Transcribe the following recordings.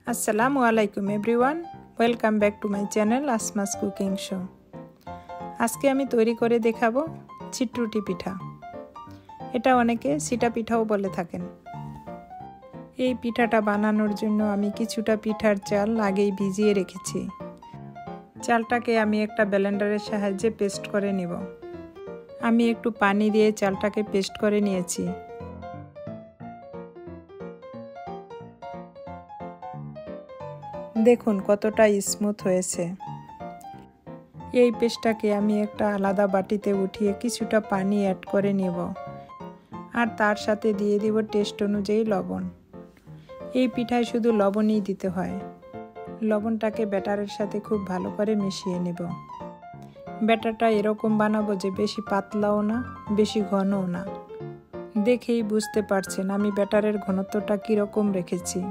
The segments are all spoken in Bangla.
আসসালামু আলাইকুম everyone, welcome back to my channel আসমাস cooking show. আজকে আমি তৈরি করে দেখাবো চিটরুটি পিঠা। এটা অনেকে সিটা পিঠাও বলে থাকেন। এই পিঠাটা বানানোর জন্য আমি কিছুটা পিঠার চাল আগেই ভিজিয়ে রেখেছি। চালটাকে আমি একটা ব্লেন্ডারের সাহায্যে পেস্ট করে নেব। আমি একটু পানি দিয়ে চালটাকে পেস্ট করে নিয়েছি। দেখুন কতটা স্মুথ হয়েছে। এই পেস্টটাকে আমি একটা আলাদা বাটিতে উঠিয়ে কিছুটা পানি অ্যাড করে নেব, আর তার সাথে দিয়ে দিব টেস্ট অনুযায়ী লবণ। এই পিঠায় শুধু লবণই দিতে হয়। লবণটাকে ব্যাটারের সাথে খুব ভালো করে মিশিয়ে নেব। ব্যাটারটা এরকম বানাবো যে বেশি পাতলাও না, বেশি ঘনও না। দেখেই বুঝতে পারছেন আমি ব্যাটারের ঘনত্বটা কীরকম রেখেছি।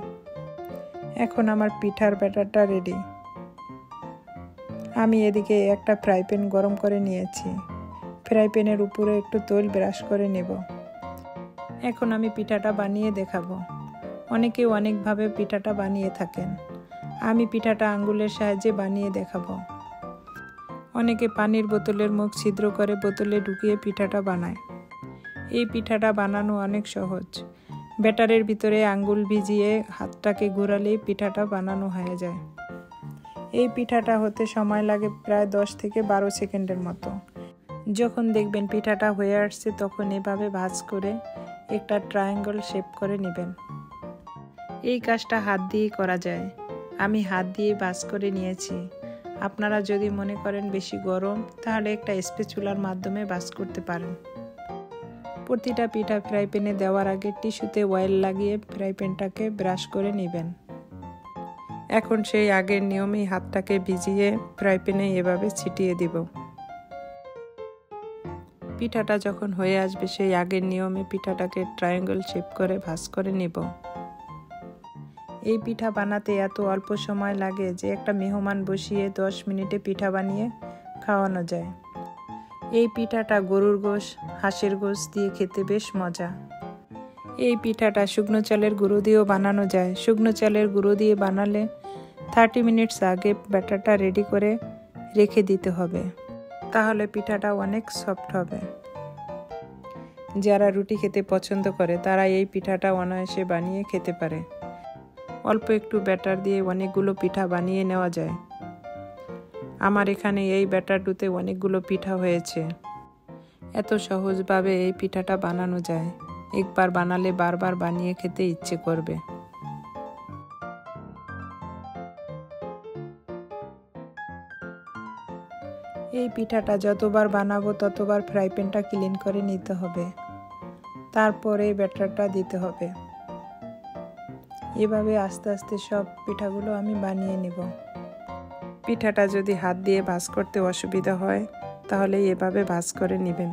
এখন আমার পিঠার ব্যাটারটা রেডি। আমি এদিকে একটা ফ্রাই প্যান গরম করে নিয়েছি। ফ্রাই প্যানের উপরে একটু তেল ব্রাশ করে নেব। এখন আমি পিঠাটা বানিয়ে দেখাবো। অনেকে অনেকভাবে পিঠাটা বানিয়ে থাকেন। আমি পিঠাটা আঙ্গুলের সাহায্যে বানিয়ে দেখাবো। অনেকে পানির বোতলের মুখ ছিদ্র করে বোতলে ঢুকিয়ে পিঠাটা বানায়। এই পিঠাটা বানানো অনেক সহজ। ব্যাটারের ভিতরে আঙ্গুল ভিজিয়ে হাতটাকে ঘোরালেই পিঠাটা বানানো হয়ে যায়। এই পিঠাটা হতে সময় লাগে প্রায় 10 থেকে 12 সেকেন্ডের মতো। যখন দেখবেন পিঠাটা হয়ে আসছে তখন এভাবে ভাঁজ করে একটা ট্রায়াঙ্গল শেপ করে নেবেন। এই কাজটা হাত দিয়েই করা যায়। আমি হাত দিয়ে ভাঁজ করে নিয়েছি। আপনারা যদি মনে করেন বেশি গরম তাহলে একটা স্প্যাচুলার মাধ্যমে ভাঁজ করতে পারেন। প্রতিটা পিঠা ফ্রাই প্যানে দেওয়ার আগে টিস্যুতে অয়েল লাগিয়ে ফ্রাই প্যানটাকে ব্রাশ করে নেবেন। এখন সেই আগের নিয়মেই হাতটাকে ভিজিয়ে ফ্রাই প্যানে এভাবে ছিটিয়ে দিব। পিঠাটা যখন হয়ে আসবে সেই আগের নিয়মে পিঠাটাকে ট্রায়াঙ্গল শেপ করে ভাঁজ করে নেব। এই পিঠা বানাতে এত অল্প সময় লাগে যে একটা মেহমান বসিয়ে 10 মিনিটে পিঠা বানিয়ে খাওয়ানো যায়। এই পিঠাটা গরুর গোশ, হাঁসের গোশ দিয়ে খেতে বেশ মজা। এই পিঠাটা শুকনো চালের গুঁড়ো দিয়েও বানানো যায়। শুকনো চালের গুঁড়ো দিয়ে বানালে 30 মিনিটস আগে ব্যাটারটা রেডি করে রেখে দিতে হবে, তাহলে পিঠাটা অনেক সফট হবে। যারা রুটি খেতে পছন্দ করে তারা এই পিঠাটা অনায়াসে বানিয়ে খেতে পারে। অল্প একটু ব্যাটার দিয়ে অনেকগুলো পিঠা বানিয়ে নেওয়া যায়। আমার এখানে এই ব্যাটারটাতে অনেকগুলো পিঠা হয়েছে। এত সহজভাবে এই পিঠাটা বানানো যায়। একবার বানালে বারবার বানিয়ে খেতে ইচ্ছে করবে। এই পিঠাটা যতবার বানাবো ততবার ফ্রাই প্যানটা ক্লিন করে নিতে হবে। তারপরে ব্যাটারটা দিতে হবে। এভাবে আস্তে আস্তে সব পিঠাগুলো আমি বানিয়ে নেব। পিঠাটা যদি হাত দিয়ে ভাঁজ করতে অসুবিধা হয় তাহলে এভাবে ভাঁজ করে নেবেন।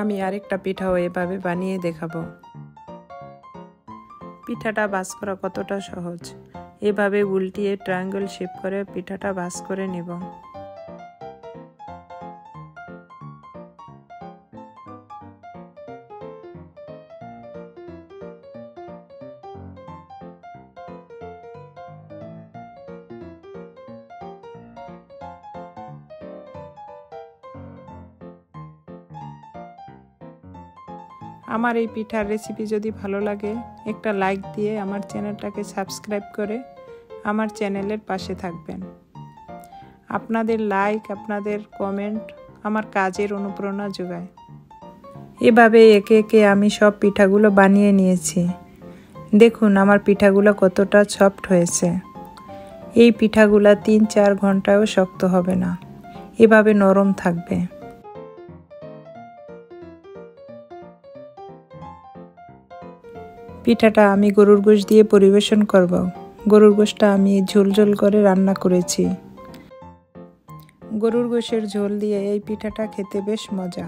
আমি আরেকটা পিঠাও এভাবে বানিয়ে দেখাবো। পিঠাটা ভাঁজ করা কতটা সহজ। এভাবে উল্টিয়ে ট্রায়াঙ্গল শেপ করে পিঠাটা ভাঁজ করে নেব। আমার এই পিঠার রেসিপি যদি ভালো লাগে একটা লাইক দিয়ে আমার চ্যানেলটাকে সাবস্ক্রাইব করে আমার চ্যানেলের পাশে থাকবেন। আপনাদের লাইক, আপনাদের কমেন্ট আমার কাজের অনুপ্রেরণা যোগায়। এভাবে একে একে আমি সব পিঠাগুলো বানিয়ে নিয়েছি। দেখুন আমার পিঠাগুলো কতটা সফট হয়েছে। এই পিঠাগুলো 3-4 ঘন্টায়ও শক্ত হবে না, এভাবে নরম থাকবে। পিঠাটা আমি গরুর গোশ দিয়ে পরিবেশন করব। গরুর গোশটা আমি ঝোল করে রান্না করেছি। গরুর গোশের ঝোল দিয়ে এই পিঠাটা খেতে বেশ মজা।